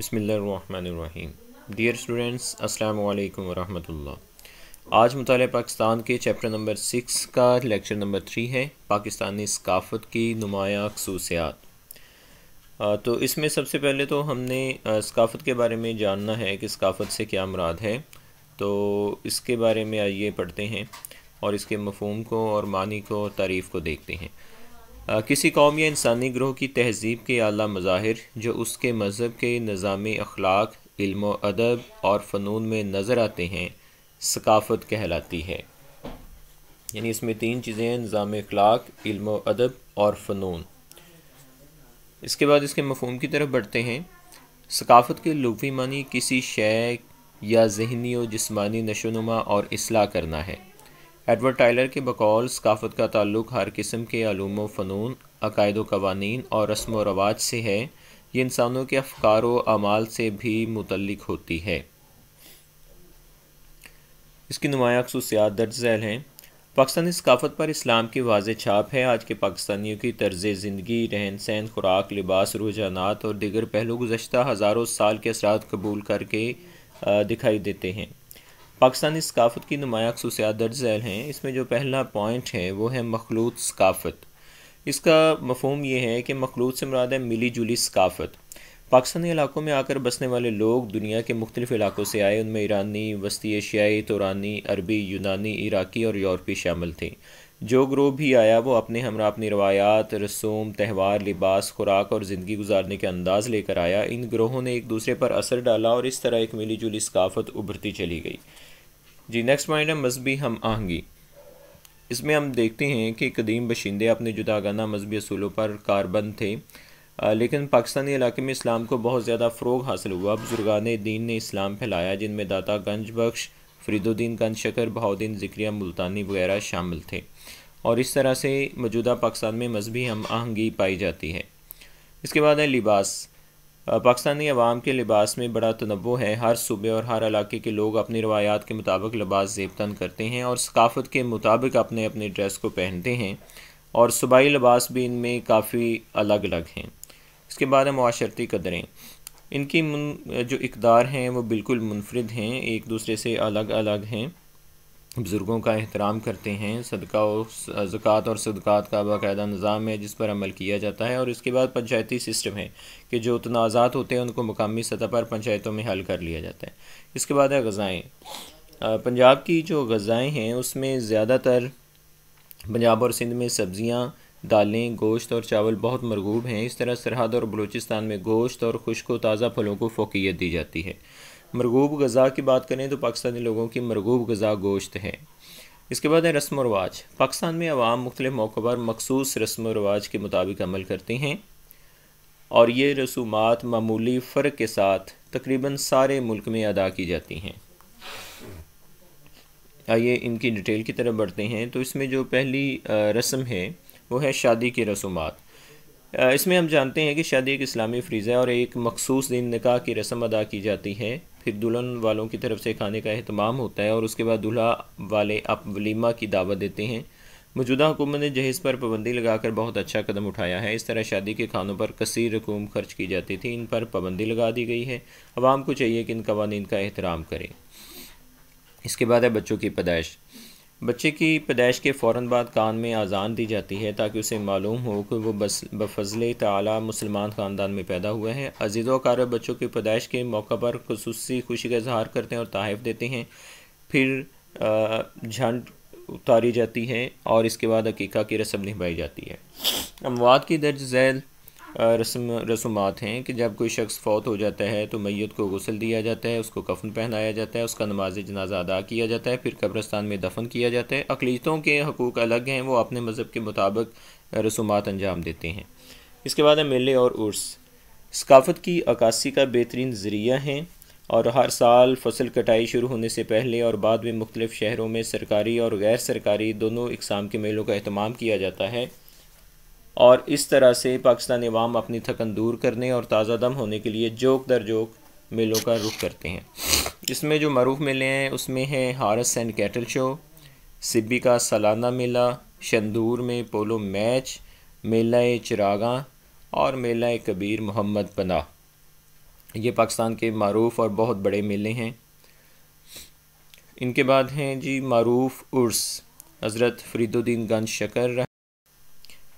بسم اللہ الرحمن الرحیم۔ ڈیئر اسٹوڈنٹس، السلام علیکم ورحمۃ اللہ۔ آج مطالعہ پاکستان کے چیپٹر نمبر 6 کا لیکچر نمبر 3 ہے، پاکستانی ثقافت کی نمایاں خصوصیات۔ تو اس میں سب سے پہلے تو ہم نے ثقافت کے بارے میں جاننا ہے کہ ثقافت سے کیا مراد ہے۔ تو اس کے بارے میں آئیے پڑھتے ہیں اور اس کے مفہوم کو اور معنی کو، تعریف کو دیکھتے ہیں۔ کسی قوم یا انسانی گروہ کی تہذیب کے اعلیٰ مظاہر جو اس کے مذہب کے نظام اخلاق، علم و ادب اور فنون میں نظر آتے ہیں، ثقافت کہلاتی ہے۔ یعنی اس میں 3 چیزیں ہیں: نظام اخلاق، علم و ادب اور فنون۔ اس کے بعد اس کے مفہوم کی طرف بڑھتے ہیں۔ ثقافت کے لغوی معنی کسی شے یا ذہنی و جسمانی نشوونما اور اصلاح کرنا ہے۔ ایڈورڈ ٹائلر کے بقول ثقافت کا تعلق ہر قسم کے علوم و فنون، عقائد و قوانین اور رسم و رواج سے ہے۔ یہ انسانوں کے افکار و اعمال سے بھی متعلق ہوتی ہے۔ اس کی نمایاں خصوصیات درج ذیل ہیں۔ پاکستانی ثقافت پر اسلام کی واضح چھاپ ہے۔ آج کے پاکستانیوں کی طرز زندگی، رہن سہن، خوراک، لباس، رجحانات اور دیگر پہلو گزشتہ ہزاروں سال کے اثرات قبول کر کے دکھائی دیتے ہیں۔ پاکستانی ثقافت کی نمایاں خصوصیات درج ذیل ہیں۔ اس میں جو پہلا پوائنٹ ہے وہ ہے مخلوط ثقافت۔ اس کا مفہوم یہ ہے کہ مخلوط سے مراد ہے ملی جلی ثقافت۔ پاکستانی علاقوں میں آ کر بسنے والے لوگ دنیا کے مختلف علاقوں سے آئے۔ ان میں ایرانی، وسطی ایشیائی، تورانی، عربی، یونانی، عراقی اور یورپی شامل تھے۔ جو گروہ بھی آیا وہ اپنے ہمراہ اپنی روایات، رسوم، تہوار، لباس، خوراک اور زندگی گزارنے کے انداز لے کر آیا۔ ان گروہوں نے ایک دوسرے پر اثر ڈالا اور اس طرح ایک ملی جلی ثقافت ابھرتی چلی گئی۔ نیکسٹ پوائنٹ ہے مذہبی ہم آہنگی۔ اس میں ہم دیکھتے ہیں کہ قدیم باشندے اپنے جداگانہ مذہبی اصولوں پر کاربند تھے، لیکن پاکستانی علاقے میں اسلام کو بہت زیادہ فروغ حاصل ہوا۔ بزرگان دین نے اسلام پھیلایا، جن میں داتا گنج بخش، فرید الدین گنج شکر، بہاؤالدین ذکریہ ملتانی وغیرہ شامل تھے، اور اس طرح سے موجودہ پاکستان میں مذہبی ہم آہنگی پائی جاتی ہے۔ اس کے بعد ہے لباس۔ پاکستانی عوام کے لباس میں بڑا تنوع ہے۔ ہر صوبے اور ہر علاقے کے لوگ اپنی روایات کے مطابق لباس زیب تن کرتے ہیں اور ثقافت کے مطابق اپنے اپنے ڈریس کو پہنتے ہیں، اور صوبائی لباس بھی ان میں کافی الگ الگ ہیں۔ اس کے بعد ہے معاشرتی قدریں۔ ان کی جو اقدار ہیں وہ بالکل منفرد ہیں، ایک دوسرے سے الگ الگ ہیں۔ بزرگوں کا احترام کرتے ہیں، صدقہ و زکوٰۃ اور صدقات کا باقاعدہ نظام ہے جس پر عمل کیا جاتا ہے، اور اس کے بعد پنچایتی سسٹم ہے کہ جو تنازعات ہوتے ہیں ان کو مقامی سطح پر پنچایتوں میں حل کر لیا جاتا ہے۔ اس کے بعد ہے غذائیں۔ پنجاب کی جو غذائیں ہیں اس میں زیادہ تر پنجاب اور سندھ میں سبزیاں، دالیں، گوشت اور چاول بہت مرغوب ہیں۔ اس طرح سرحد اور بلوچستان میں گوشت اور خشک و تازہ پھلوں کو فوقیت دی جاتی ہے۔ مرغوب غذا کی بات کریں تو پاکستانی لوگوں کی مرغوب غذا گوشت ہے۔ اس کے بعد ہے رسم و رواج۔ پاکستان میں عوام مختلف موقعوں پر مخصوص رسم و رواج کے مطابق عمل کرتے ہیں، اور یہ رسومات معمولی فرق کے ساتھ تقریباً سارے ملک میں ادا کی جاتی ہیں۔ آئیے ان کی ڈیٹیل کی طرف بڑھتے ہیں۔ تو اس میں جو پہلی رسم ہے وہ ہے شادی کی رسومات۔ اس میں ہم جانتے ہیں کہ شادی ایک اسلامی فریضہ ہے اور ایک مخصوص دن نکاح کی رسم ادا کی جاتی ہے، پھر دلہن والوں کی طرف سے کھانے کا اہتمام ہوتا ہے، اور اس کے بعد دلہا والے ولیمہ کی دعوت دیتے ہیں۔ موجودہ حکومت نے جہیز پر پابندی لگا کر بہت اچھا قدم اٹھایا ہے۔ اس طرح شادی کے کھانوں پر کثیر رقوم خرچ کی جاتی تھی، ان پر پابندی لگا دی گئی ہے۔ عوام کو چاہیے کہ ان قوانین کا احترام کرے۔ اس کے بعد ہے بچوں کی پیدائش۔ بچے کی پیدائش کے فوراً بعد کان میں اذان دی جاتی ہے تاکہ اسے معلوم ہو کہ وہ بفضل تعالی مسلمان خاندان میں پیدا ہوا ہے۔ عزیز و اقارب بچوں کی پیدائش کے موقع پر خصوصی خوشی کا اظہار کرتے ہیں اور تحائف دیتے ہیں، پھر جھنڈ اتاری جاتی ہے، اور اس کے بعد عقیقہ کی رسم نبھائی جاتی ہے۔ اموات کی درج ذیل رسومات ہیں کہ جب کوئی شخص فوت ہو جاتا ہے تو میت کو غسل دیا جاتا ہے، اس کو کفن پہنایا جاتا ہے، اس کا نماز جنازہ ادا کیا جاتا ہے، پھر قبرستان میں دفن کیا جاتا ہے۔ اقلیتوں کے حقوق الگ ہیں، وہ اپنے مذہب کے مطابق رسومات انجام دیتے ہیں۔ اس کے بعد ہے میلے اور عرس۔ ثقافت کی عکاسی کا بہترین ذریعہ ہیں، اور ہر سال فصل کٹائی شروع ہونے سے پہلے اور بعد میں مختلف شہروں میں سرکاری اور غیر سرکاری دونوں اقسام کے میلوں کا اہتمام کیا جاتا ہے، اور اس طرح سے پاکستانی عوام اپنی تھکن دور کرنے اور تازہ دم ہونے کے لیے جوک در جوک میلوں کا رخ کرتے ہیں۔ اس میں جو معروف میلے ہیں اس میں ہے ہارس اینڈ کیٹل شو، سبی کا سالانہ میلہ، شندور میں پولو میچ، میلہ چراغاں اور میلہ کبیر محمد پناہ۔ یہ پاکستان کے معروف اور بہت بڑے میلے ہیں۔ ان کے بعد ہیں جی معروف عرس، حضرت فرید الدین گنج شکر،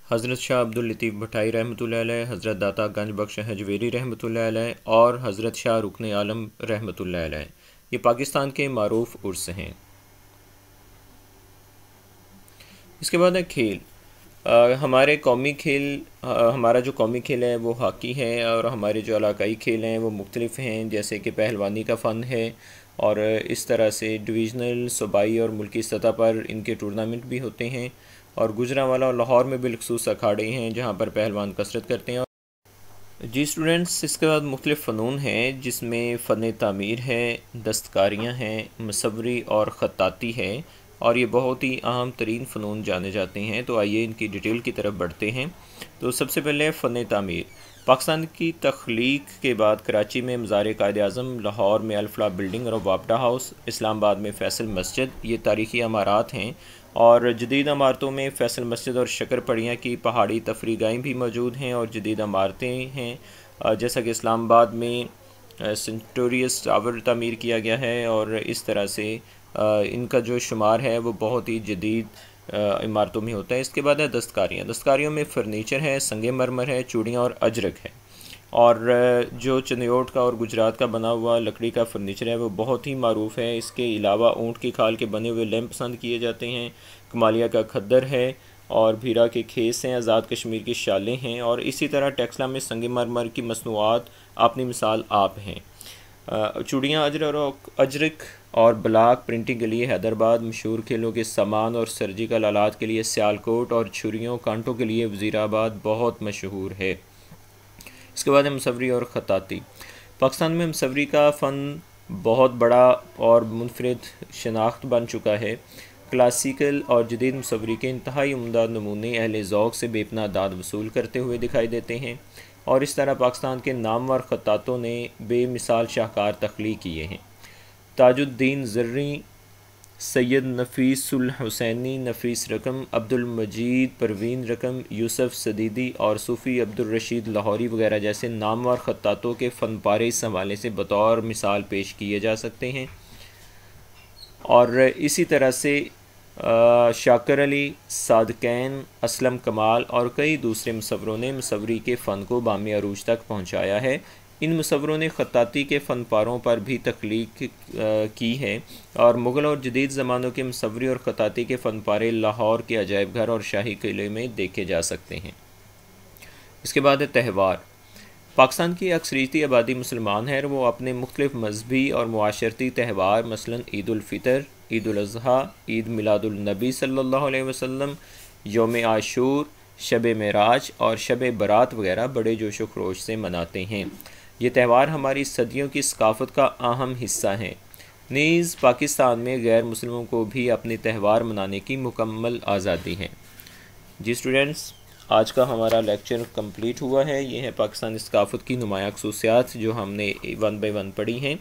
حضرت شاہ عبداللطیف بھٹائی رحمۃ اللہ علیہ، حضرت داتا گنج بخش حجویری رحمۃ اللہ علیہ اور حضرت شاہ رکن عالم رحمۃ اللہ علیہ، یہ پاکستان کے معروف عرس ہیں۔ اس کے بعد ہے کھیل۔ ہمارے قومی کھیل، ہمارا جو قومی کھیل ہے وہ ہاکی ہے، اور ہمارے جو علاقائی کھیل ہیں وہ مختلف ہیں، جیسے کہ پہلوانی کا فن ہے، اور اس طرح سے ڈویژنل، صوبائی اور ملکی سطح پر ان کے ٹورنامنٹ بھی ہوتے ہیں، اور گجرانوالہ اور لاہور میں بالخصوص اکھاڑے ہیں جہاں پر پہلوان کثرت کرتے ہیں۔ جی اسٹوڈنٹس، اس کے بعد مختلف فنون ہیں جس میں فن تعمیر ہے، دستکاریاں ہیں، مصوری اور خطاطی ہے، اور یہ بہت ہی اہم ترین فنون جانے جاتے ہیں۔ تو آئیے ان کی ڈیٹیل کی طرف بڑھتے ہیں۔ تو سب سے پہلے فن تعمیر۔ پاکستان کی تخلیق کے بعد کراچی میں مزار قائد اعظم، لاہور میں الفلاح بلڈنگ اور وابڈا ہاؤس، اسلام آباد میں فیصل مسجد، یہ تاریخی عمارات ہیں، اور جدید عمارتوں میں فیصل مسجد اور شکر پڑیاں کی پہاڑی تفریح گاہیں بھی موجود ہیں، اور جدید عمارتیں ہیں، جیسا کہ اسلام آباد میں سینٹوریس ٹاور تعمیر کیا گیا ہے، اور اس طرح سے ان کا جو شمار ہے وہ بہت ہی جدید عمارتوں میں ہوتا ہے۔ اس کے بعد ہے دستکاریاں۔ دستکاریوں میں فرنیچر ہے، سنگ مرمر ہے، چوڑیاں اور اجرک ہے، اور جو چنیوٹ کا اور گجرات کا بنا ہوا لکڑی کا فرنیچر ہے وہ بہت ہی معروف ہے۔ اس کے علاوہ اونٹ کی کھال کے بنے ہوئے لیمپ پسند کیے جاتے ہیں، کمالیہ کا کھدر ہے، اور بھیرا کے کھیس ہیں، آزاد کشمیر کی شالیں ہیں، اور اسی طرح ٹیکسلا میں سنگ مرمر کی مصنوعات اپنی مثال آپ ہیں۔ چوڑیاں، اجرک اور بلاک پرنٹنگ کے لیے حیدرآباد، مشہور کھیلوں کے سامان اور سرجیکل آلات کے لیے سیالکوٹ، اور چھریوں کانٹوں کے لیے وزیر آباد بہت مشہور ہے۔ اس کے بعد ہے مصوری اور خطاطی۔ پاکستان میں مصوری کا فن بہت بڑا اور منفرد شناخت بن چکا ہے۔ کلاسیکل اور جدید مصوری کے انتہائی عمدہ نمونے اہل ذوق سے بے پناہ داد وصول کرتے ہوئے دکھائی دیتے ہیں، اور اس طرح پاکستان کے نامور خطاطوں نے بے مثال شاہکار تخلیق کیے ہیں۔ تاج الدین زرعی، سید نفیس الحسینی، نفیس رقم، عبد المجید پروین رقم، یوسف صدیدی اور صوفی عبد الرشید لاہوری وغیرہ جیسے نامور خطاطوں کے فن پارے اس حوالے سے بطور مثال پیش کیے جا سکتے ہیں، اور اسی طرح سے شاکر علی، صادقین، اسلم کمال اور کئی دوسرے مصوروں نے مصوری کے فن کو بام عروج تک پہنچایا ہے۔ ان مصوروں نے خطاطی کے فن پاروں پر بھی تخلیق کی ہے، اور مغل اور جدید زمانوں کے مصوری اور خطاطی کے فن پارے لاہور کے عجائب گھر اور شاہی قلعے میں دیکھے جا سکتے ہیں۔ اس کے بعد ہے تہوار۔ پاکستان کی اکثریتی آبادی مسلمان ہے، اور وہ اپنے مختلف مذہبی اور معاشرتی تہوار مثلا عید الفطر، عید الاضحیٰ، عید میلاد النبی صلی اللہ علیہ وسلم، یوم عاشور، شب معراج اور شب برات وغیرہ بڑے جوش و خروش سے مناتے ہیں۔ یہ تہوار ہماری صدیوں کی ثقافت کا اہم حصہ ہیں۔ نیز پاکستان میں غیر مسلموں کو بھی اپنے تہوار منانے کی مکمل آزادی ہے۔ جی اسٹوڈنٹس، آج کا ہمارا لیکچر کمپلیٹ ہوا ہے۔ یہ ہے پاکستانی ثقافت کی نمایاں خصوصیات جو ہم نے 1 بائی 1 پڑھی ہیں۔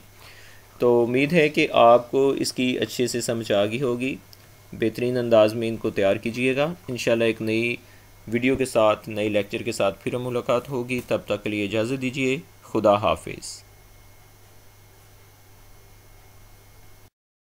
تو امید ہے کہ آپ کو اس کی اچھے سے سمجھ آ گئی ہوگی۔ بہترین انداز میں ان کو تیار کیجیے گا۔ انشاءاللہ ایک نئی ویڈیو کے ساتھ، نئی لیکچر کے ساتھ پھر ملاقات ہوگی۔ تب تک کے لیے اجازت دیجیے۔ خدا حافظ۔